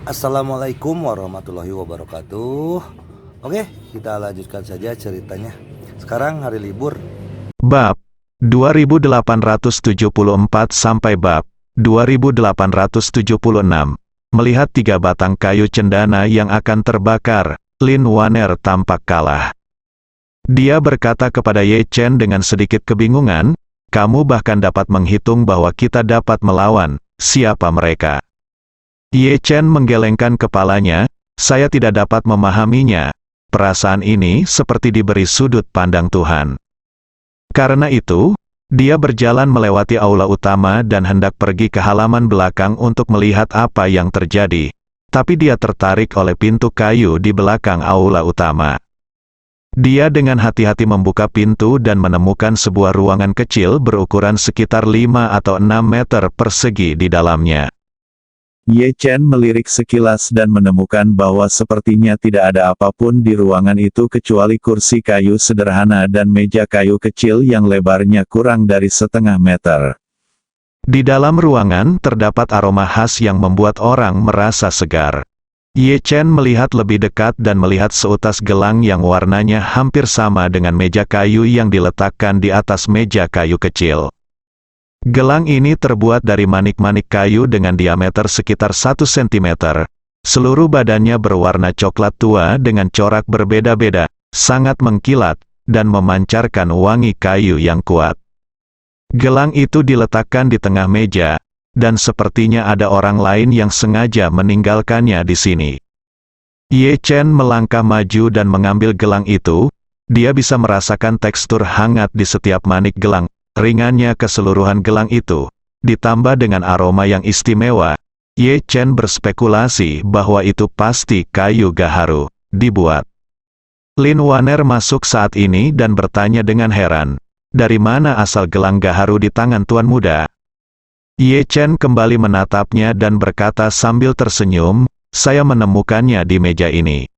Assalamualaikum warahmatullahi wabarakatuh. Oke, kita lanjutkan saja ceritanya. Sekarang hari libur. Bab 2874 sampai bab 2876. Melihat 3 batang kayu cendana yang akan terbakar, Lin Waner tampak kalah. Dia berkata kepada Ye Chen dengan sedikit kebingungan, "Kamu bahkan dapat menghitung bahwa kita dapat melawan, siapa mereka?" Ye Chen menggelengkan kepalanya, "Saya tidak dapat memahaminya. Perasaan ini seperti diberi sudut pandang Tuhan." Karena itu, dia berjalan melewati aula utama dan hendak pergi ke halaman belakang untuk melihat apa yang terjadi. Tapi dia tertarik oleh pintu kayu di belakang aula utama. Dia dengan hati-hati membuka pintu dan menemukan sebuah ruangan kecil berukuran sekitar 5 atau 6 meter persegi di dalamnya. Ye Chen melirik sekilas dan menemukan bahwa sepertinya tidak ada apapun di ruangan itu kecuali kursi kayu sederhana dan meja kayu kecil yang lebarnya kurang dari setengah meter. Di dalam ruangan terdapat aroma khas yang membuat orang merasa segar. Ye Chen melihat lebih dekat dan melihat seutas gelang yang warnanya hampir sama dengan meja kayu yang diletakkan di atas meja kayu kecil. Gelang ini terbuat dari manik-manik kayu dengan diameter sekitar 1 cm. Seluruh badannya berwarna coklat tua dengan corak berbeda-beda, sangat mengkilat, dan memancarkan wangi kayu yang kuat. Gelang itu diletakkan di tengah meja, dan sepertinya ada orang lain yang sengaja meninggalkannya di sini. Ye Chen melangkah maju dan mengambil gelang itu. Dia bisa merasakan tekstur hangat di setiap manik gelang. Ringannya keseluruhan gelang itu, ditambah dengan aroma yang istimewa. Ye Chen berspekulasi bahwa itu pasti kayu gaharu, dibuat. Lin Waner masuk saat ini dan bertanya dengan heran, "Dari mana asal gelang gaharu di tangan tuan muda?" Ye Chen kembali menatapnya dan berkata sambil tersenyum, "Saya menemukannya di meja ini."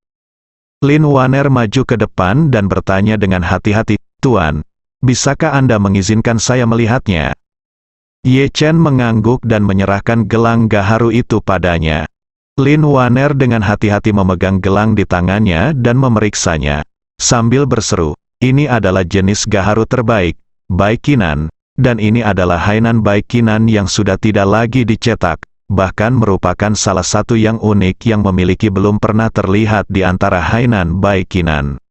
Lin Waner maju ke depan dan bertanya dengan hati-hati, "Tuan, bisakah Anda mengizinkan saya melihatnya?" Ye Chen mengangguk dan menyerahkan gelang gaharu itu padanya. Lin Waner dengan hati-hati memegang gelang di tangannya dan memeriksanya, sambil berseru, "Ini adalah jenis gaharu terbaik, Baikinan, dan ini adalah Hainan Baikinan yang sudah tidak lagi dicetak, bahkan merupakan salah satu yang unik yang memiliki belum pernah terlihat di antara Hainan Baikinan."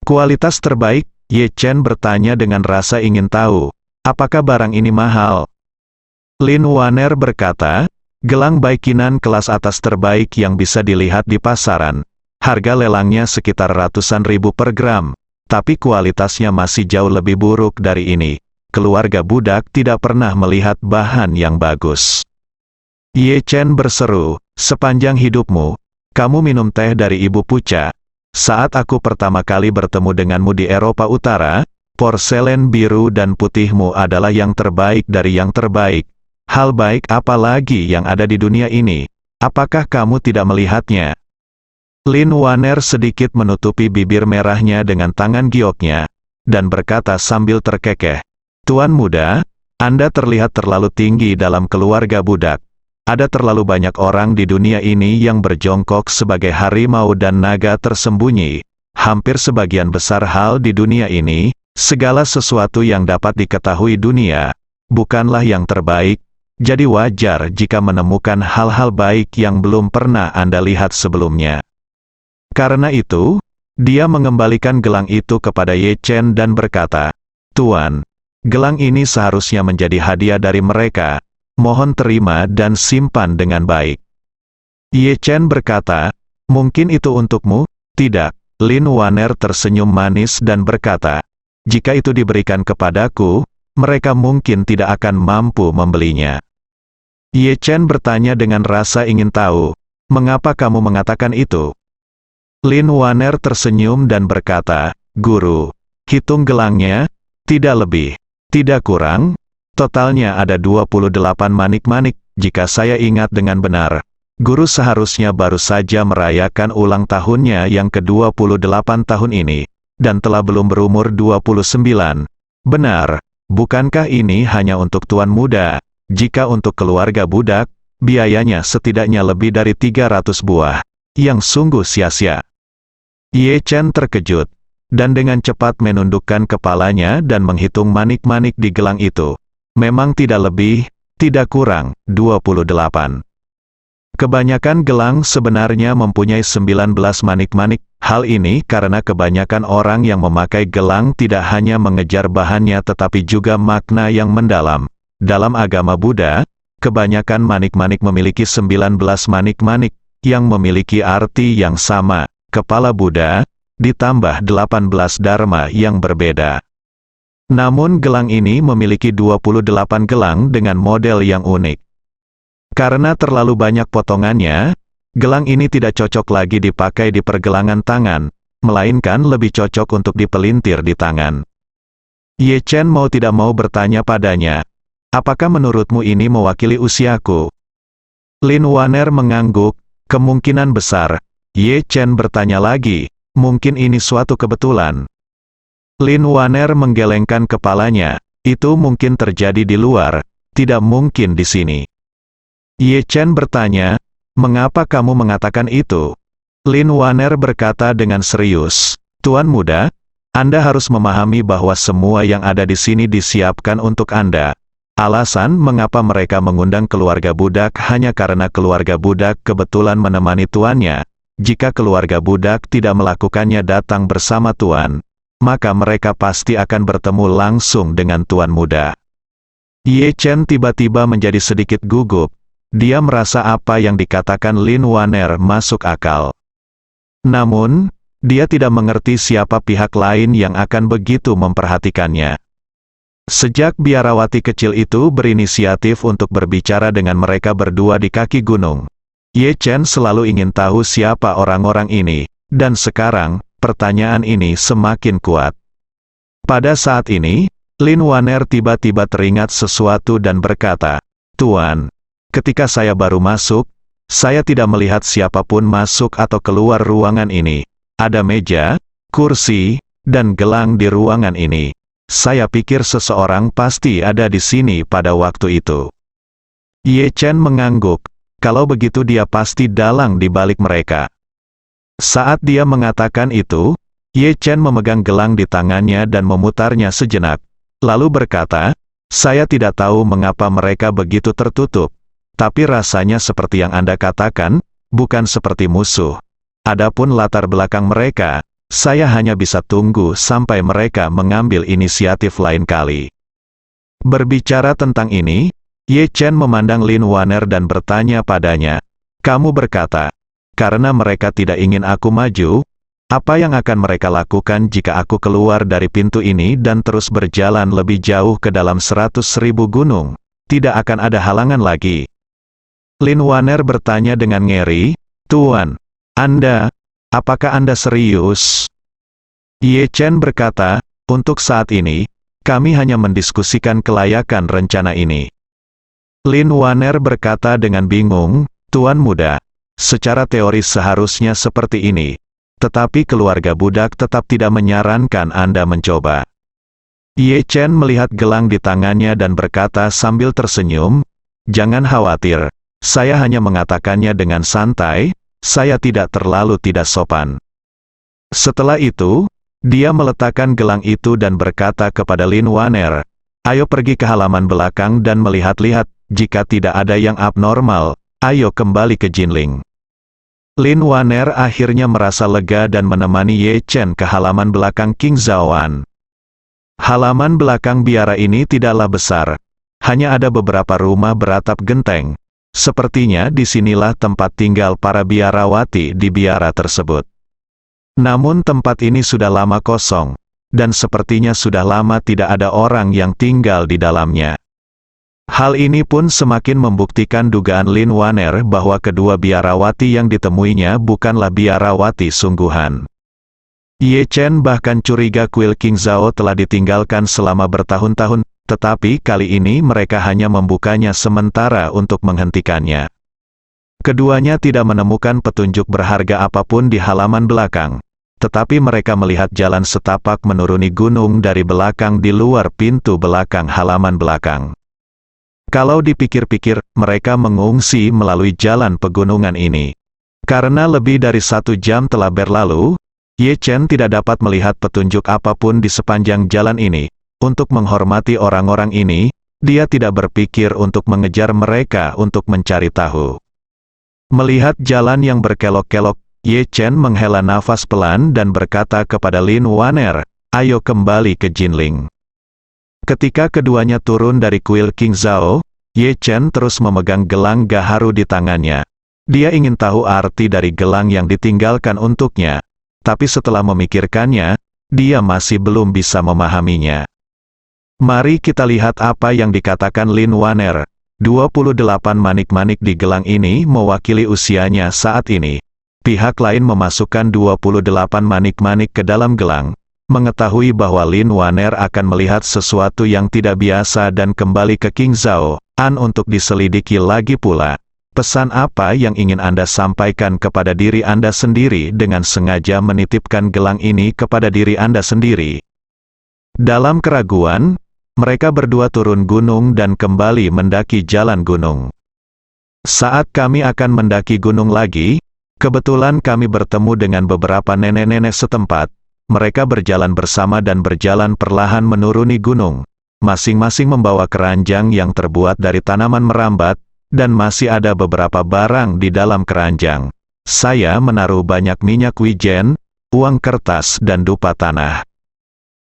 "Kualitas terbaik?" Ye Chen bertanya dengan rasa ingin tahu, "Apakah barang ini mahal?" Lin Waner berkata, "Gelang Baikinan kelas atas terbaik yang bisa dilihat di pasaran. Harga lelangnya sekitar ratusan ribu per gram, tapi kualitasnya masih jauh lebih buruk dari ini. Keluarga budak tidak pernah melihat bahan yang bagus." Ye Chen berseru, "Sepanjang hidupmu, kamu minum teh dari Ibu Puca. Saat aku pertama kali bertemu denganmu di Eropa Utara, porselen biru dan putihmu adalah yang terbaik dari yang terbaik. Hal baik apa lagi yang ada di dunia ini? Apakah kamu tidak melihatnya?" Lin Waner sedikit menutupi bibir merahnya dengan tangan gioknya, dan berkata sambil terkekeh, "Tuan muda, Anda terlihat terlalu tinggi dalam keluarga budak. Ada terlalu banyak orang di dunia ini yang berjongkok sebagai harimau dan naga tersembunyi. Hampir sebagian besar hal di dunia ini, segala sesuatu yang dapat diketahui dunia, bukanlah yang terbaik, jadi wajar jika menemukan hal-hal baik yang belum pernah Anda lihat sebelumnya." Karena itu, dia mengembalikan gelang itu kepada Ye Chen dan berkata, "Tuan, gelang ini seharusnya menjadi hadiah dari mereka. Mohon terima dan simpan dengan baik." Ye Chen berkata, "Mungkin itu untukmu?" "Tidak." Lin Waner tersenyum manis dan berkata, "Jika itu diberikan kepadaku, mereka mungkin tidak akan mampu membelinya." Ye Chen bertanya dengan rasa ingin tahu, "Mengapa kamu mengatakan itu?" Lin Waner tersenyum dan berkata, "Guru, hitung gelangnya, tidak lebih, tidak kurang. Totalnya ada 28 manik-manik, jika saya ingat dengan benar. Guru seharusnya baru saja merayakan ulang tahunnya yang ke-28 tahun ini, dan telah belum berumur 29. Benar, bukankah ini hanya untuk tuan muda? Jika untuk keluarga budak, biayanya setidaknya lebih dari 300 buah. Yang sungguh sia-sia. Ye Chen terkejut, dan dengan cepat menundukkan kepalanya dan menghitung manik-manik di gelang itu. Memang tidak lebih, tidak kurang, 28. Kebanyakan gelang sebenarnya mempunyai 19 manik-manik. Hal ini karena kebanyakan orang yang memakai gelang tidak hanya mengejar bahannya tetapi juga makna yang mendalam. Dalam agama Buddha, kebanyakan manik-manik memiliki 19 manik-manik, yang memiliki arti yang sama. Kepala Buddha, ditambah 18 dharma yang berbeda. Namun gelang ini memiliki 28 gelang dengan model yang unik. Karena terlalu banyak potongannya, gelang ini tidak cocok lagi dipakai di pergelangan tangan, melainkan lebih cocok untuk dipelintir di tangan. Ye Chen mau tidak mau bertanya padanya, apakah menurutmu ini mewakili usiaku? Lin Waner mengangguk, kemungkinan besar. Ye Chen bertanya lagi, mungkin ini suatu kebetulan. Lin Waner menggelengkan kepalanya, itu mungkin terjadi di luar, tidak mungkin di sini. Ye Chen bertanya, mengapa kamu mengatakan itu? Lin Waner berkata dengan serius, Tuan Muda, Anda harus memahami bahwa semua yang ada di sini disiapkan untuk Anda. Alasan mengapa mereka mengundang keluarga budak hanya karena keluarga budak kebetulan menemani tuannya. Jika keluarga budak tidak melakukannya datang bersama tuan, maka mereka pasti akan bertemu langsung dengan Tuan Muda. Ye Chen tiba-tiba menjadi sedikit gugup. Dia merasa apa yang dikatakan Lin Waner masuk akal. Namun, dia tidak mengerti siapa pihak lain yang akan begitu memperhatikannya. Sejak biarawati kecil itu berinisiatif untuk berbicara dengan mereka berdua di kaki gunung, Ye Chen selalu ingin tahu siapa orang-orang ini, dan sekarang, pertanyaan ini semakin kuat. Pada saat ini, Lin Waner tiba-tiba teringat sesuatu dan berkata, Tuan, ketika saya baru masuk, saya tidak melihat siapapun masuk atau keluar ruangan ini. Ada meja, kursi, dan gelang di ruangan ini. Saya pikir seseorang pasti ada di sini pada waktu itu. Ye Chen mengangguk. Kalau begitu dia pasti dalang di balik mereka. Saat dia mengatakan itu, Ye Chen memegang gelang di tangannya dan memutarnya sejenak. Lalu berkata, saya tidak tahu mengapa mereka begitu tertutup. Tapi rasanya seperti yang Anda katakan, bukan seperti musuh. Adapun latar belakang mereka, saya hanya bisa tunggu sampai mereka mengambil inisiatif lain kali. Berbicara tentang ini, Ye Chen memandang Lin Waner dan bertanya padanya, kamu berkata, karena mereka tidak ingin aku maju, apa yang akan mereka lakukan jika aku keluar dari pintu ini dan terus berjalan lebih jauh ke dalam 100.000 gunung? Tidak akan ada halangan lagi. Lin Waner bertanya dengan ngeri, Tuan, apakah Anda serius? Ye Chen berkata, untuk saat ini, kami hanya mendiskusikan kelayakan rencana ini. Lin Waner berkata dengan bingung, Tuan Muda, secara teori seharusnya seperti ini, tetapi keluarga budak tetap tidak menyarankan Anda mencoba. Ye Chen melihat gelang di tangannya dan berkata sambil tersenyum, jangan khawatir, saya hanya mengatakannya dengan santai, saya tidak terlalu tidak sopan. Setelah itu, dia meletakkan gelang itu dan berkata kepada Lin Waner, ayo pergi ke halaman belakang dan melihat-lihat, jika tidak ada yang abnormal, ayo kembali ke Jinling. Lin Waner akhirnya merasa lega dan menemani Ye Chen ke halaman belakang King Zaoan. Halaman belakang biara ini tidaklah besar, hanya ada beberapa rumah beratap genteng. Sepertinya disinilah tempat tinggal para biarawati di biara tersebut. Namun tempat ini sudah lama kosong, dan sepertinya sudah lama tidak ada orang yang tinggal di dalamnya. Hal ini pun semakin membuktikan dugaan Lin Waner bahwa kedua biarawati yang ditemuinya bukanlah biarawati sungguhan. Ye Chen bahkan curiga kuil King Zhao telah ditinggalkan selama bertahun-tahun, tetapi kali ini mereka hanya membukanya sementara untuk menghentikannya. Keduanya tidak menemukan petunjuk berharga apapun di halaman belakang, tetapi mereka melihat jalan setapak menuruni gunung dari belakang di luar pintu belakang halaman belakang. Kalau dipikir-pikir, mereka mengungsi melalui jalan pegunungan ini. Karena lebih dari 1 jam telah berlalu, Ye Chen tidak dapat melihat petunjuk apapun di sepanjang jalan ini. Untuk menghormati orang-orang ini, dia tidak berpikir untuk mengejar mereka untuk mencari tahu. Melihat jalan yang berkelok-kelok, Ye Chen menghela nafas pelan dan berkata kepada Lin Waner, "Ayo kembali ke Jinling." Ketika keduanya turun dari kuil King Zhao, Ye Chen terus memegang gelang gaharu di tangannya. Dia ingin tahu arti dari gelang yang ditinggalkan untuknya, tapi setelah memikirkannya, dia masih belum bisa memahaminya. Mari kita lihat apa yang dikatakan Lin Waner. 28 manik-manik di gelang ini mewakili usianya saat ini. Pihak lain memasukkan 28 manik-manik ke dalam gelang, mengetahui bahwa Lin Waner akan melihat sesuatu yang tidak biasa dan kembali ke King Zhao An untuk diselidiki lagi pula. Pesan apa yang ingin Anda sampaikan kepada diri Anda sendiri dengan sengaja menitipkan gelang ini kepada diri Anda sendiri? Dalam keraguan, mereka berdua turun gunung dan kembali mendaki jalan gunung. Saat kami akan mendaki gunung lagi, kebetulan kami bertemu dengan beberapa nenek-nenek setempat. Mereka berjalan bersama dan berjalan perlahan menuruni gunung. Masing-masing membawa keranjang yang terbuat dari tanaman merambat, dan masih ada beberapa barang di dalam keranjang. Saya menaruh banyak minyak wijen, uang kertas dan dupa tanah.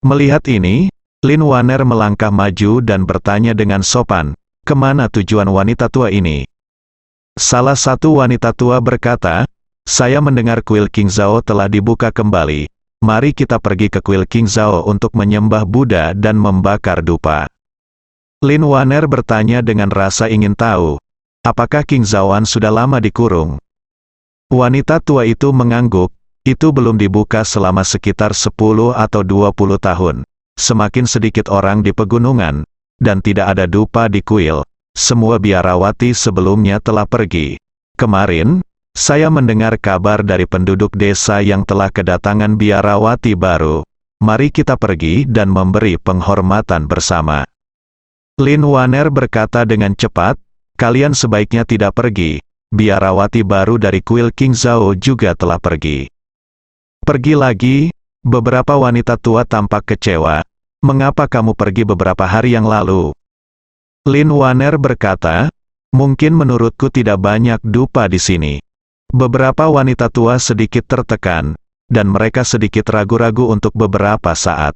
Melihat ini, Lin Waner melangkah maju dan bertanya dengan sopan, "Kemana tujuan wanita tua ini?" Salah satu wanita tua berkata, "Saya mendengar kuil King Zhao telah dibuka kembali. Mari kita pergi ke kuil King Zhao untuk menyembah Buddha dan membakar dupa." Lin Waner bertanya dengan rasa ingin tahu, apakah King Zhaoan sudah lama dikurung? Wanita tua itu mengangguk, itu belum dibuka selama sekitar 10 atau 20 tahun. Semakin sedikit orang di pegunungan, dan tidak ada dupa di kuil. Semua biarawati sebelumnya telah pergi. Kemarin, saya mendengar kabar dari penduduk desa yang telah kedatangan biarawati baru. Mari kita pergi dan memberi penghormatan bersama. Lin Waner berkata dengan cepat, "Kalian sebaiknya tidak pergi. Biarawati baru dari kuil King Zhao juga telah pergi." "Pergi lagi?" Beberapa wanita tua tampak kecewa. "Mengapa kamu pergi beberapa hari yang lalu?" Lin Waner berkata, "Mungkin menurutku tidak banyak dupa di sini." Beberapa wanita tua sedikit tertekan, dan mereka sedikit ragu-ragu untuk beberapa saat.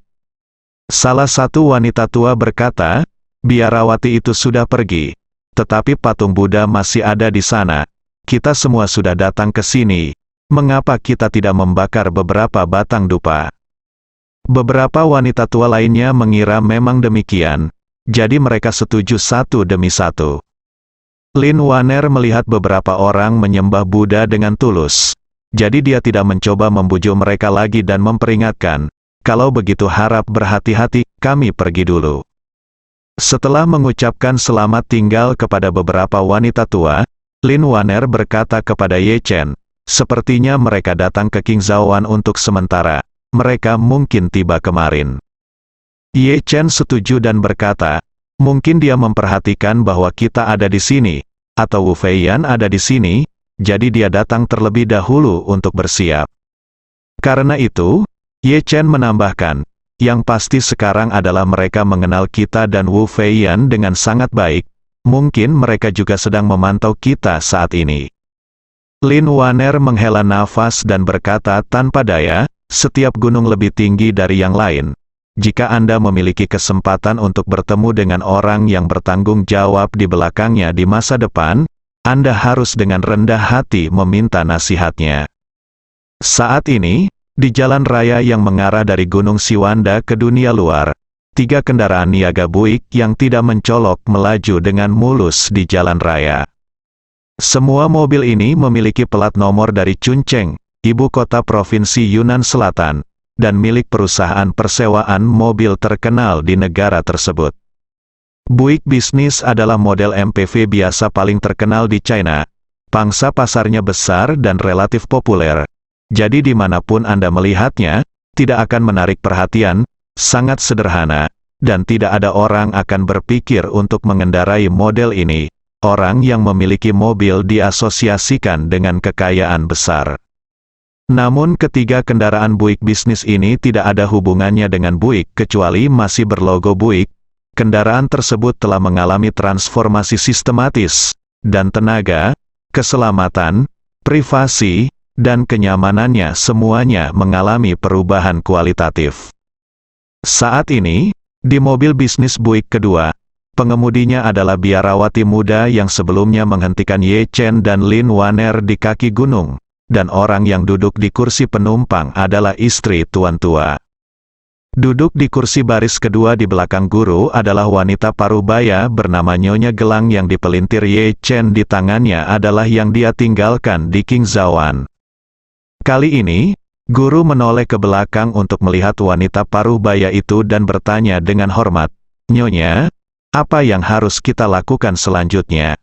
Salah satu wanita tua berkata, "Biarawati itu sudah pergi, tetapi patung Buddha masih ada di sana. Kita semua sudah datang ke sini. Mengapa kita tidak membakar beberapa batang dupa?" Beberapa wanita tua lainnya mengira memang demikian, jadi mereka setuju satu demi satu. Lin Waner melihat beberapa orang menyembah Buddha dengan tulus, jadi dia tidak mencoba membujuk mereka lagi dan memperingatkan, "Kalau begitu harap berhati-hati, kami pergi dulu." Setelah mengucapkan selamat tinggal kepada beberapa wanita tua, Lin Waner berkata kepada Ye Chen, "Sepertinya mereka datang ke King Zhaoan untuk sementara. Mereka mungkin tiba kemarin." Ye Chen setuju dan berkata, "Mungkin dia memperhatikan bahwa kita ada di sini, atau Wu Feiyan ada di sini, jadi dia datang terlebih dahulu untuk bersiap." Karena itu, Ye Chen menambahkan, "Yang pasti sekarang adalah mereka mengenal kita dan Wu Feiyan dengan sangat baik. Mungkin mereka juga sedang memantau kita saat ini." Lin Waner menghela nafas dan berkata tanpa daya, "Setiap gunung lebih tinggi dari yang lain. Jika Anda memiliki kesempatan untuk bertemu dengan orang yang bertanggung jawab di belakangnya di masa depan, Anda harus dengan rendah hati meminta nasihatnya." Saat ini, di jalan raya yang mengarah dari Gunung Siwanda ke dunia luar, 3 kendaraan niaga buik yang tidak mencolok melaju dengan mulus di jalan raya. Semua mobil ini memiliki plat nomor dari Chuncheng, ibu kota provinsi Yunnan Selatan, dan milik perusahaan persewaan mobil terkenal di negara tersebut. Buick bisnis adalah model MPV biasa paling terkenal di China. Pangsa pasarnya besar dan relatif populer. Jadi dimanapun Anda melihatnya, tidak akan menarik perhatian, sangat sederhana, dan tidak ada orang akan berpikir untuk mengendarai model ini. Orang yang memiliki mobil diasosiasikan dengan kekayaan besar. Namun ketiga kendaraan Buick bisnis ini tidak ada hubungannya dengan Buick kecuali masih berlogo Buick. Kendaraan tersebut telah mengalami transformasi sistematis, dan tenaga, keselamatan, privasi, dan kenyamanannya semuanya mengalami perubahan kualitatif. Saat ini, di mobil bisnis Buick kedua, pengemudinya adalah biarawati muda yang sebelumnya menghentikan Ye Chen dan Lin Wanner di kaki gunung. Dan orang yang duduk di kursi penumpang adalah istri tuan tua. Duduk di kursi baris kedua di belakang guru adalah wanita parubaya bernama Nyonya Gelang yang dipelintir Ye Chen di tangannya adalah yang dia tinggalkan di Qingzhouan. Kali ini, guru menoleh ke belakang untuk melihat wanita parubaya itu dan bertanya dengan hormat, "Nyonya, apa yang harus kita lakukan selanjutnya?"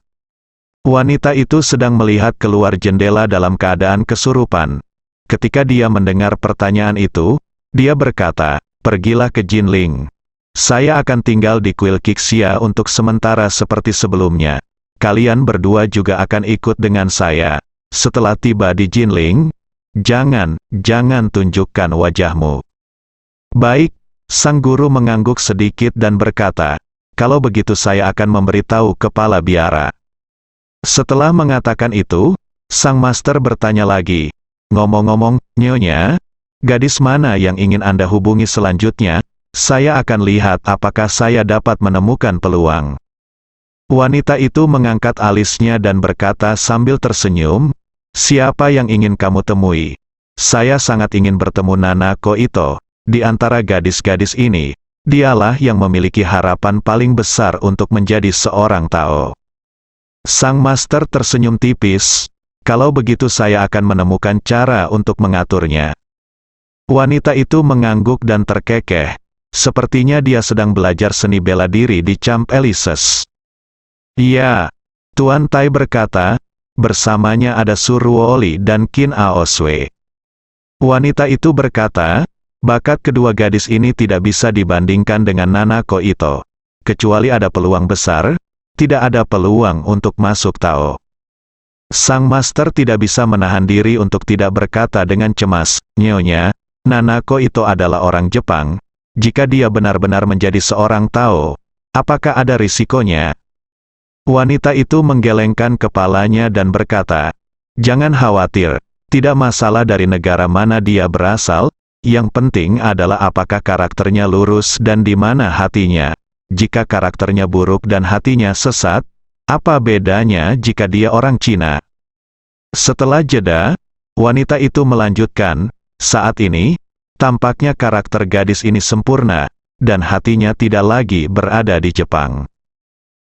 Wanita itu sedang melihat keluar jendela dalam keadaan kesurupan. Ketika dia mendengar pertanyaan itu, dia berkata, "Pergilah ke Jinling. Saya akan tinggal di kuil Qixia untuk sementara seperti sebelumnya. Kalian berdua juga akan ikut dengan saya. Setelah tiba di Jinling, jangan tunjukkan wajahmu." "Baik," sang guru mengangguk sedikit dan berkata, "Kalau begitu saya akan memberitahu kepala biara." Setelah mengatakan itu, sang master bertanya lagi, "Ngomong-ngomong, Nyonya, gadis mana yang ingin Anda hubungi selanjutnya? Saya akan lihat apakah saya dapat menemukan peluang." Wanita itu mengangkat alisnya dan berkata sambil tersenyum, "Siapa yang ingin kamu temui? Saya sangat ingin bertemu Nanako Ito. Di antara gadis-gadis ini, dialah yang memiliki harapan paling besar untuk menjadi seorang Tao." Sang master tersenyum tipis, "Kalau begitu saya akan menemukan cara untuk mengaturnya." Wanita itu mengangguk dan terkekeh. Sepertinya dia sedang belajar seni bela diri di Champs-Élysées. "Ya," Tuan Tai berkata, "bersamanya ada Su Ruoli dan Qin Aoswei." Wanita itu berkata, "Bakat kedua gadis ini tidak bisa dibandingkan dengan Nanako Ito. Kecuali ada peluang besar, tidak ada peluang untuk masuk Tao." Sang master tidak bisa menahan diri untuk tidak berkata dengan cemas, "Nyonya, Nanako Ito adalah orang Jepang. Jika dia benar-benar menjadi seorang Tao, apakah ada risikonya?" Wanita itu menggelengkan kepalanya dan berkata, "Jangan khawatir, tidak masalah dari negara mana dia berasal, yang penting adalah apakah karakternya lurus dan di mana hatinya. Jika karakternya buruk dan hatinya sesat, apa bedanya jika dia orang Cina?" Setelah jeda, wanita itu melanjutkan, "Saat ini, tampaknya karakter gadis ini sempurna, dan hatinya tidak lagi berada di Jepang."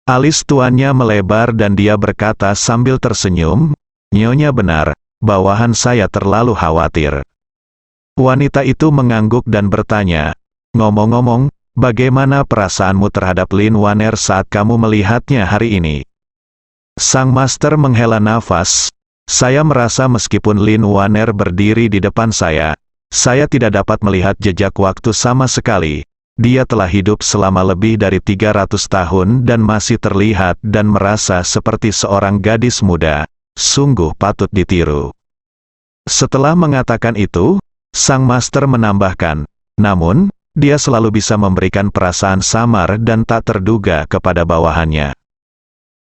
Alis tuannya melebar dan dia berkata sambil tersenyum, "Nyonya benar, bawahan saya terlalu khawatir." Wanita itu mengangguk dan bertanya, "Ngomong-ngomong, bagaimana perasaanmu terhadap Lin Wanner saat kamu melihatnya hari ini?" Sang master menghela nafas, "Saya merasa meskipun Lin Wanner berdiri di depan saya tidak dapat melihat jejak waktu sama sekali. Dia telah hidup selama lebih dari 300 tahun dan masih terlihat dan merasa seperti seorang gadis muda. Sungguh patut ditiru." Setelah mengatakan itu, sang master menambahkan, "Namun, dia selalu bisa memberikan perasaan samar dan tak terduga kepada bawahannya."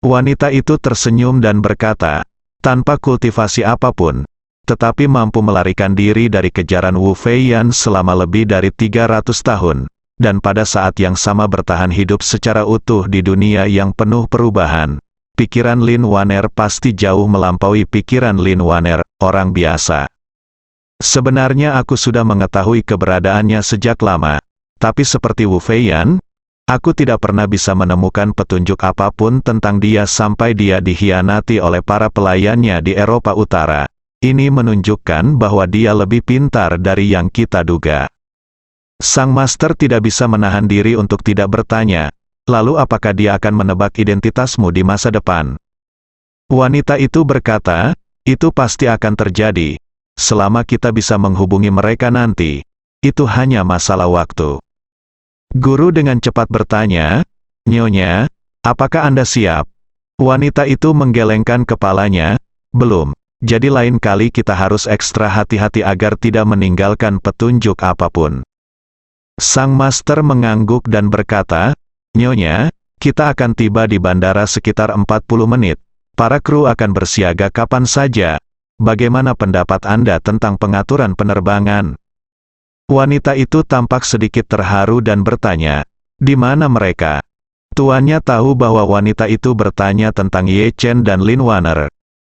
Wanita itu tersenyum dan berkata, "Tanpa kultivasi apapun, tetapi mampu melarikan diri dari kejaran Wu Feiyan selama lebih dari 300 tahun, dan pada saat yang sama bertahan hidup secara utuh di dunia yang penuh perubahan. Pikiran Lin Wanner pasti jauh melampaui pikiran Lin Wanner, orang biasa. Sebenarnya aku sudah mengetahui keberadaannya sejak lama, tapi seperti Wu Feiyan, aku tidak pernah bisa menemukan petunjuk apapun tentang dia sampai dia dikhianati oleh para pelayannya di Eropa Utara. Ini menunjukkan bahwa dia lebih pintar dari yang kita duga." Sang master tidak bisa menahan diri untuk tidak bertanya, "Lalu apakah dia akan menebak identitasmu di masa depan?" Wanita itu berkata, "Itu pasti akan terjadi. Selama kita bisa menghubungi mereka nanti, itu hanya masalah waktu." Guru dengan cepat bertanya, "Nyonya, apakah Anda siap?" Wanita itu menggelengkan kepalanya, "Belum. Jadi lain kali kita harus ekstra hati-hati agar tidak meninggalkan petunjuk apapun." Sang master mengangguk dan berkata, "Nyonya, kita akan tiba di bandara sekitar 40 menit. Para kru akan bersiaga kapan saja. Bagaimana pendapat Anda tentang pengaturan penerbangan?" Wanita itu tampak sedikit terharu dan bertanya, "Di mana mereka?" Tuannya tahu bahwa wanita itu bertanya tentang Ye Chen dan Lin Wanner.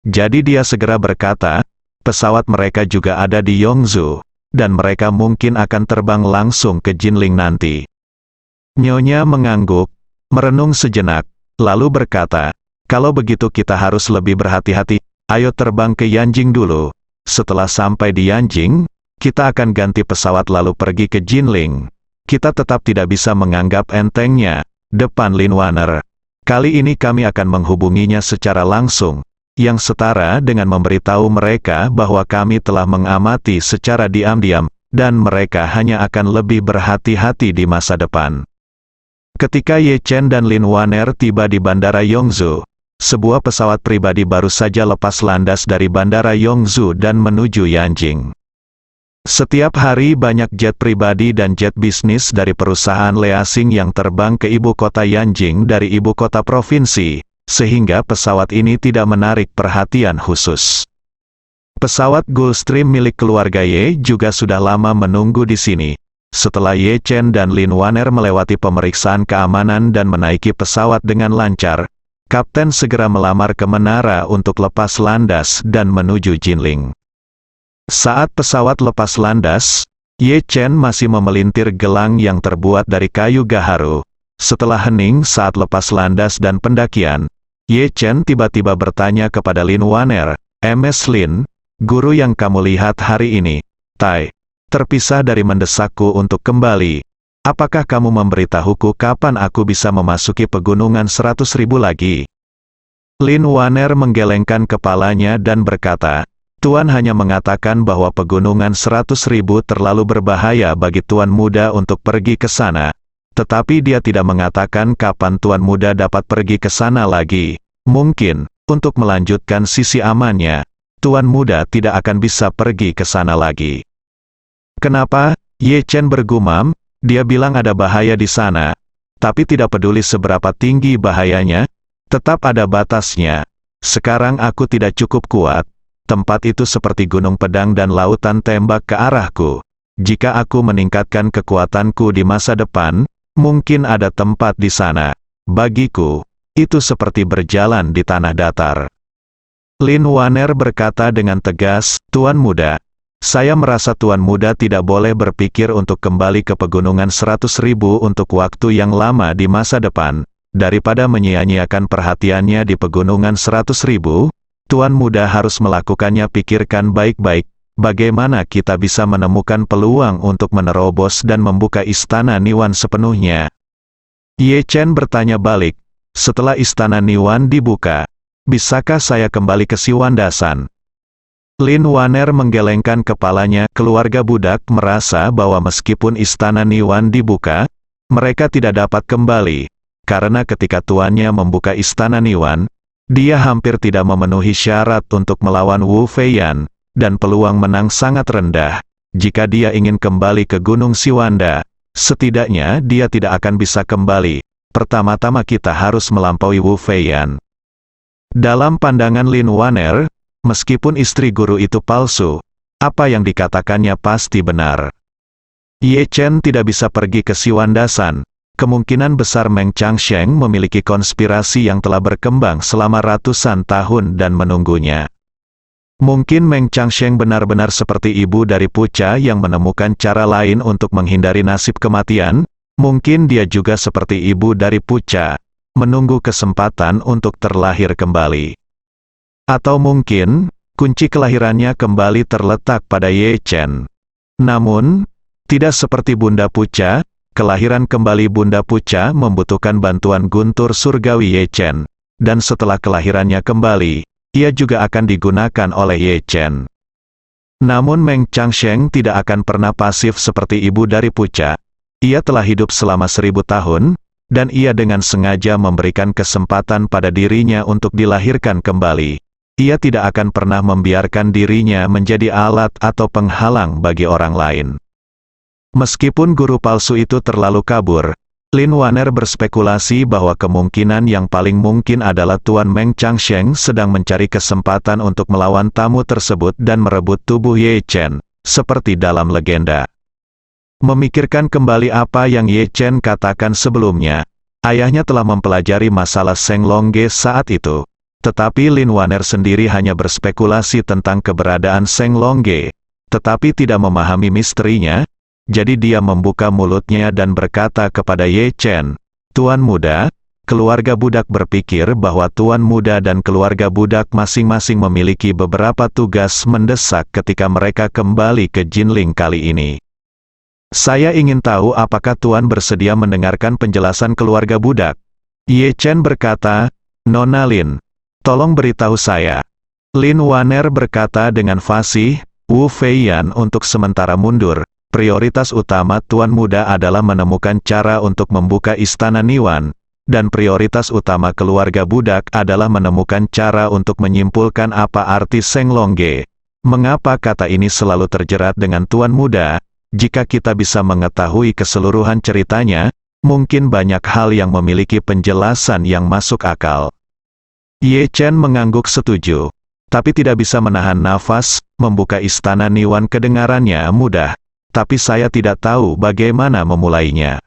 Jadi dia segera berkata, "Pesawat mereka juga ada di Yongzhou, dan mereka mungkin akan terbang langsung ke Jinling nanti." Nyonya mengangguk, merenung sejenak, lalu berkata, "Kalau begitu kita harus lebih berhati-hati. Ayo terbang ke Yanjing dulu. Setelah sampai di Yanjing, kita akan ganti pesawat lalu pergi ke Jinling. Kita tetap tidak bisa menganggap entengnya depan Lin Wanner. Kali ini kami akan menghubunginya secara langsung, yang setara dengan memberitahu mereka bahwa kami telah mengamati secara diam-diam, dan mereka hanya akan lebih berhati-hati di masa depan." Ketika Ye Chen dan Lin Wanner tiba di Bandara Yongzhou, sebuah pesawat pribadi baru saja lepas landas dari Bandara Yongzhou dan menuju Yanjing. Setiap hari banyak jet pribadi dan jet bisnis dari perusahaan leasing yang terbang ke ibu kota Yanjing dari ibu kota provinsi, sehingga pesawat ini tidak menarik perhatian khusus. Pesawat Gulfstream milik keluarga Ye juga sudah lama menunggu di sini. Setelah Ye Chen dan Lin Wanner melewati pemeriksaan keamanan dan menaiki pesawat dengan lancar, kapten segera melamar ke menara untuk lepas landas dan menuju Jinling. Saat pesawat lepas landas, Ye Chen masih memelintir gelang yang terbuat dari kayu gaharu. Setelah hening saat lepas landas dan pendakian, Ye Chen tiba-tiba bertanya kepada Lin Wanner, "Ms. Lin, guru yang kamu lihat hari ini, Tai, terpisah dari mendesakku untuk kembali. Apakah kamu memberitahuku kapan aku bisa memasuki pegunungan 100.000 lagi?" Lin Wanner menggelengkan kepalanya dan berkata, "Tuan hanya mengatakan bahwa pegunungan 100.000 terlalu berbahaya bagi Tuan Muda untuk pergi ke sana. Tetapi dia tidak mengatakan kapan Tuan Muda dapat pergi ke sana lagi. Mungkin, untuk melanjutkan sisi amannya, Tuan Muda tidak akan bisa pergi ke sana lagi." "Kenapa?" Ye Chen bergumam, "Dia bilang ada bahaya di sana. Tapi tidak peduli seberapa tinggi bahayanya, tetap ada batasnya. Sekarang aku tidak cukup kuat. Tempat itu seperti gunung pedang dan lautan tembak ke arahku. Jika aku meningkatkan kekuatanku di masa depan, mungkin ada tempat di sana. Bagiku, itu seperti berjalan di tanah datar." Lin Wanner berkata dengan tegas, "Tuan Muda, saya merasa Tuan Muda tidak boleh berpikir untuk kembali ke pegunungan 100.000 untuk waktu yang lama di masa depan. Daripada menyia-nyiakan perhatiannya di pegunungan 100.000, Tuan Muda harus melakukannya. Pikirkan baik-baik, bagaimana kita bisa menemukan peluang untuk menerobos dan membuka istana Niwan sepenuhnya." Ye Chen bertanya balik, "Setelah istana Niwan dibuka, bisakah saya kembali ke Siwandasan?" Lin Wanner menggelengkan kepalanya. Keluarga budak merasa bahwa meskipun istana Niwan dibuka, mereka tidak dapat kembali, karena ketika tuannya membuka istana Niwan, dia hampir tidak memenuhi syarat untuk melawan Wu Feiyan, dan peluang menang sangat rendah. Jika dia ingin kembali ke Gunung Siwanda, setidaknya dia tidak akan bisa kembali. Pertama-tama kita harus melampaui Wu Feiyan. Dalam pandangan Lin Wanner, meskipun istri guru itu palsu, apa yang dikatakannya pasti benar. Ye Chen tidak bisa pergi ke Siwandasan. Kemungkinan besar Meng Changsheng memiliki konspirasi yang telah berkembang selama ratusan tahun dan menunggunya. Mungkin Meng Changsheng benar-benar seperti ibu dari Pucha yang menemukan cara lain untuk menghindari nasib kematian. Mungkin dia juga seperti ibu dari Pucha, menunggu kesempatan untuk terlahir kembali. Atau mungkin, kunci kelahirannya kembali terletak pada Ye Chen. Namun, tidak seperti Bunda Pucha, kelahiran kembali Bunda Pucha membutuhkan bantuan guntur surgawi Ye Chen, dan setelah kelahirannya kembali, ia juga akan digunakan oleh Ye Chen. Namun Meng Changsheng tidak akan pernah pasif seperti ibu dari Pucha. Ia telah hidup selama 1000 tahun, dan ia dengan sengaja memberikan kesempatan pada dirinya untuk dilahirkan kembali. Ia tidak akan pernah membiarkan dirinya menjadi alat atau penghalang bagi orang lain. Meskipun guru palsu itu terlalu kabur, Lin Waner berspekulasi bahwa kemungkinan yang paling mungkin adalah Tuan Meng Changsheng sedang mencari kesempatan untuk melawan tamu tersebut dan merebut tubuh Ye Chen, seperti dalam legenda. Memikirkan kembali apa yang Ye Chen katakan sebelumnya, ayahnya telah mempelajari masalah Seng Longge saat itu. Tetapi Lin Waner sendiri hanya berspekulasi tentang keberadaan Seng Longge, tetapi tidak memahami misterinya. Jadi dia membuka mulutnya dan berkata kepada Ye Chen, "Tuan muda, keluarga budak berpikir bahwa tuan muda dan keluarga budak masing-masing memiliki beberapa tugas mendesak ketika mereka kembali ke Jinling kali ini. Saya ingin tahu apakah tuan bersedia mendengarkan penjelasan keluarga budak?" Ye Chen berkata, "Nona Lin, tolong beritahu saya." Lin Waner berkata dengan fasih, "Wu Feiyan untuk sementara mundur. Prioritas utama tuan muda adalah menemukan cara untuk membuka istana Niwan, dan prioritas utama keluarga budak adalah menemukan cara untuk menyimpulkan apa arti Seng Longge. Mengapa kata ini selalu terjerat dengan tuan muda? Jika kita bisa mengetahui keseluruhan ceritanya, mungkin banyak hal yang memiliki penjelasan yang masuk akal." Ye Chen mengangguk setuju, tapi tidak bisa menahan nafas. Membuka istana Niwan kedengarannya mudah, tapi saya tidak tahu bagaimana memulainya.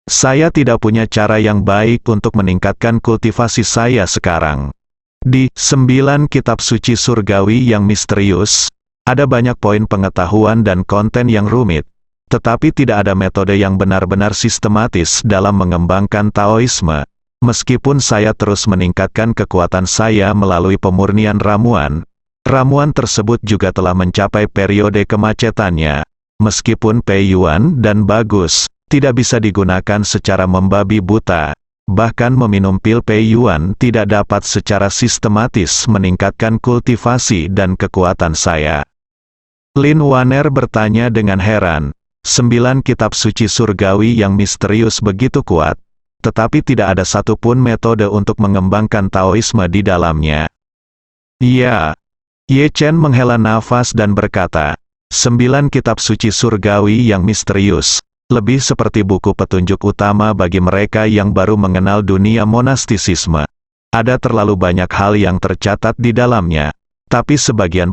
Saya tidak punya cara yang baik untuk meningkatkan kultivasi saya sekarang. Di 9 kitab suci surgawi yang misterius, ada banyak poin pengetahuan dan konten yang rumit, tetapi tidak ada metode yang benar-benar sistematis dalam mengembangkan Taoisme. Meskipun saya terus meningkatkan kekuatan saya melalui pemurnian ramuan, ramuan tersebut juga telah mencapai periode kemacetannya. Meskipun Pei Yuan dan bagus, tidak bisa digunakan secara membabi buta. Bahkan meminum pil Pei Yuan tidak dapat secara sistematis meningkatkan kultivasi dan kekuatan saya. Lin Waner bertanya dengan heran, 9 kitab suci surgawi yang misterius begitu kuat, tetapi tidak ada satupun metode untuk mengembangkan Taoisme di dalamnya. Iya. Ye Chen menghela nafas dan berkata, 9 kitab suci surgawi yang misterius, lebih seperti buku petunjuk utama bagi mereka yang baru mengenal dunia monastisisme. Ada terlalu banyak hal yang tercatat di dalamnya, tapi sebagian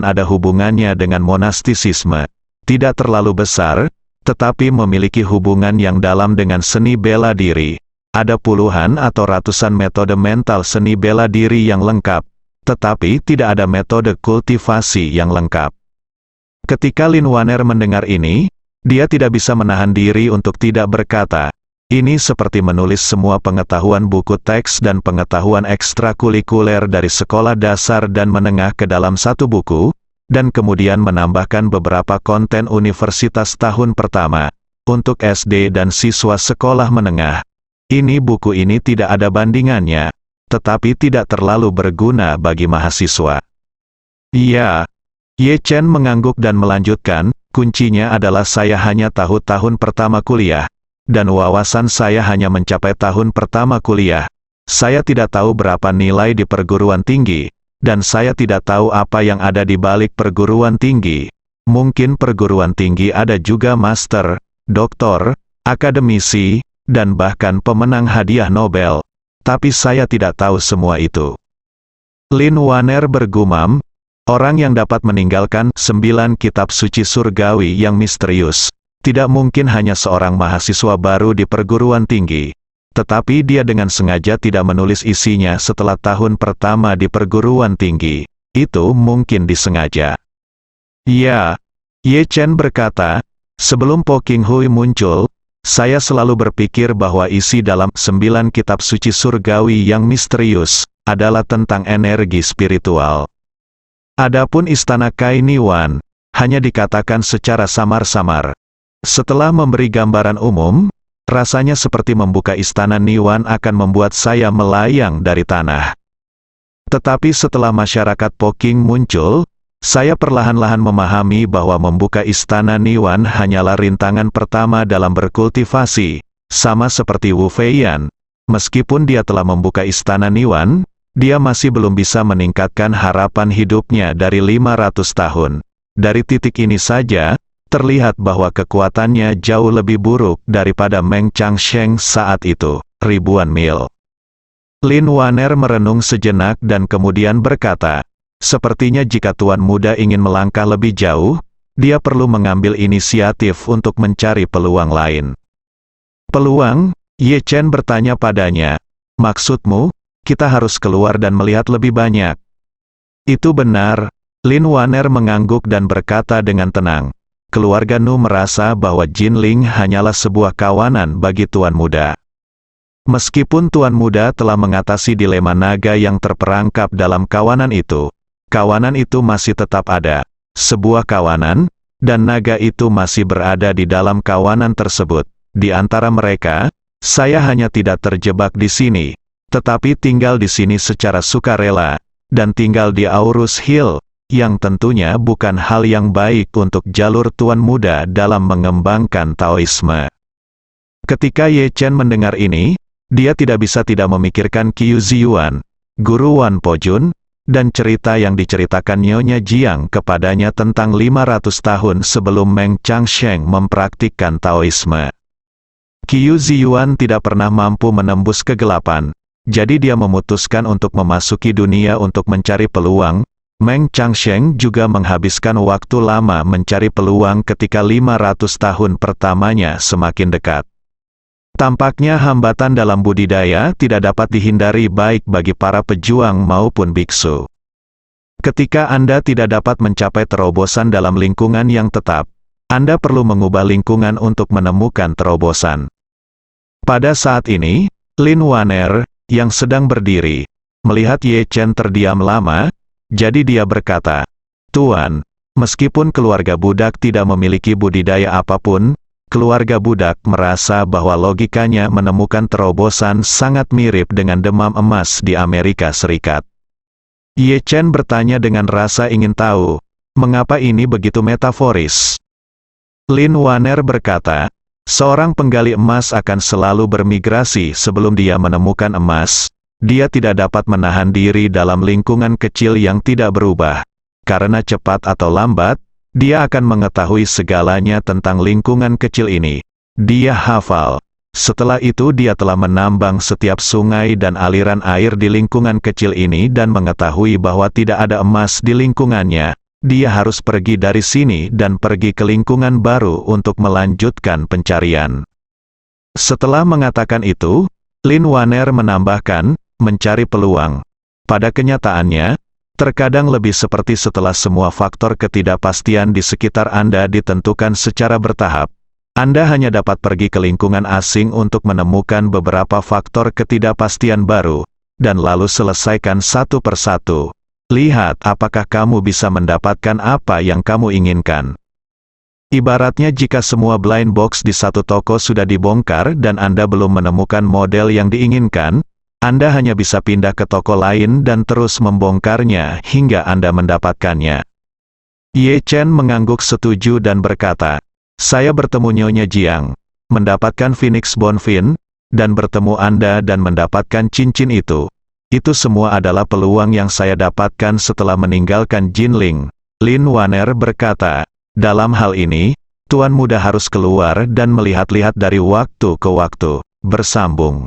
ada hubungannya dengan monastisisme. Tidak terlalu besar, tetapi memiliki hubungan yang dalam dengan seni bela diri. Ada puluhan atau ratusan metode mental seni bela diri yang lengkap, tetapi tidak ada metode kultivasi yang lengkap. Ketika Lin Waner mendengar ini, dia tidak bisa menahan diri untuk tidak berkata, "Ini seperti menulis semua pengetahuan buku teks dan pengetahuan ekstrakurikuler dari sekolah dasar dan menengah ke dalam satu buku, dan kemudian menambahkan beberapa konten universitas tahun pertama, untuk SD dan siswa sekolah menengah. Ini buku ini tidak ada bandingannya, tetapi tidak terlalu berguna bagi mahasiswa." Iya. Ye Chen mengangguk dan melanjutkan, "Kuncinya adalah saya hanya tahu tahun pertama kuliah, dan wawasan saya hanya mencapai tahun pertama kuliah. Saya tidak tahu berapa nilai di perguruan tinggi, dan saya tidak tahu apa yang ada di balik perguruan tinggi. Mungkin perguruan tinggi ada juga master, doktor, akademisi, dan bahkan pemenang hadiah Nobel. Tapi saya tidak tahu semua itu." Lin Waner bergumam, orang yang dapat meninggalkan 9 kitab suci surgawi yang misterius, tidak mungkin hanya seorang mahasiswa baru di perguruan tinggi, tetapi dia dengan sengaja tidak menulis isinya setelah tahun pertama di perguruan tinggi. Itu mungkin disengaja. Ya, Ye Chen berkata, "Sebelum Po King Hui muncul, saya selalu berpikir bahwa isi dalam 9 kitab suci surgawi yang misterius adalah tentang energi spiritual. Adapun istana Kai Niwan, hanya dikatakan secara samar-samar. Setelah memberi gambaran umum, rasanya seperti membuka istana Niwan akan membuat saya melayang dari tanah. Tetapi setelah masyarakat Po King muncul, Saya perlahan-lahan memahami bahwa membuka istana Niwan hanyalah rintangan pertama dalam berkultivasi, sama seperti Wu Feiyan. Meskipun dia telah membuka istana Niwan, dia masih belum bisa meningkatkan harapan hidupnya dari 500 tahun. Dari titik ini saja, terlihat bahwa kekuatannya jauh lebih buruk daripada Meng Changsheng saat itu, ribuan mil. Lin Waner merenung sejenak dan kemudian berkata, sepertinya jika Tuan Muda ingin melangkah lebih jauh, dia perlu mengambil inisiatif untuk mencari peluang lain. Peluang? Ye Chen bertanya padanya. Maksudmu, kita harus keluar dan melihat lebih banyak. Itu benar. Lin Waner mengangguk dan berkata dengan tenang. Keluarga Nu merasa bahwa Jinling hanyalah sebuah kawanan bagi Tuan Muda. Meskipun Tuan Muda telah mengatasi dilema naga yang terperangkap dalam kawanan itu masih tetap ada. Sebuah kawanan, dan naga itu masih berada di dalam kawanan tersebut. Di antara mereka, saya hanya tidak terjebak di sini, tetapi tinggal di sini secara sukarela, dan tinggal di Aurus Hill, yang tentunya bukan hal yang baik untuk jalur Tuan Muda dalam mengembangkan Taoisme. Ketika Ye Chen mendengar ini, dia tidak bisa tidak memikirkan Qiu Ziyuan, guru Wan Pojun, dan cerita yang diceritakan Nyonya Jiang kepadanya tentang 500 tahun sebelum Meng Changsheng mempraktikkan Taoisme. Qiu Ziyuan tidak pernah mampu menembus kegelapan, jadi dia memutuskan untuk memasuki dunia untuk mencari peluang. Meng Changsheng juga menghabiskan waktu lama mencari peluang ketika 500 tahun pertamanya semakin dekat. Tampaknya hambatan dalam budidaya tidak dapat dihindari baik bagi para pejuang maupun biksu. Ketika Anda tidak dapat mencapai terobosan dalam lingkungan yang tetap, Anda perlu mengubah lingkungan untuk menemukan terobosan. Pada saat ini, Lin Waner, yang sedang berdiri, melihat Ye Chen terdiam lama, jadi dia berkata, Tuan, meskipun keluarga budak tidak memiliki budidaya apapun, keluarga budak merasa bahwa logikanya menemukan terobosan sangat mirip dengan demam emas di Amerika Serikat. Ye Chen bertanya dengan rasa ingin tahu, mengapa ini begitu metaforis? Lin Waner berkata, seorang penggali emas akan selalu bermigrasi sebelum dia menemukan emas. Dia tidak dapat menahan diri dalam lingkungan kecil yang tidak berubah. Karena cepat atau lambat, dia akan mengetahui segalanya tentang lingkungan kecil ini. Dia hafal. Setelah itu dia telah menambang setiap sungai dan aliran air di lingkungan kecil ini dan mengetahui bahwa tidak ada emas di lingkungannya. Dia harus pergi dari sini dan pergi ke lingkungan baru untuk melanjutkan pencarian. Setelah mengatakan itu, Lin Waner menambahkan, mencari peluang. Pada kenyataannya, terkadang lebih seperti setelah semua faktor ketidakpastian di sekitar Anda ditentukan secara bertahap. Anda hanya dapat pergi ke lingkungan asing untuk menemukan beberapa faktor ketidakpastian baru, dan lalu selesaikan satu persatu. Lihat apakah kamu bisa mendapatkan apa yang kamu inginkan. Ibaratnya jika semua blind box di satu toko sudah dibongkar dan Anda belum menemukan model yang diinginkan, Anda hanya bisa pindah ke toko lain dan terus membongkarnya hingga Anda mendapatkannya. Ye Chen mengangguk setuju dan berkata, saya bertemu Nyonya Jiang, mendapatkan Phoenix Bonfin, dan bertemu Anda dan mendapatkan cincin itu. Itu semua adalah peluang yang saya dapatkan setelah meninggalkan Jinling. Lin Waner berkata, dalam hal ini, Tuan Muda harus keluar dan melihat-lihat dari waktu ke waktu. Bersambung.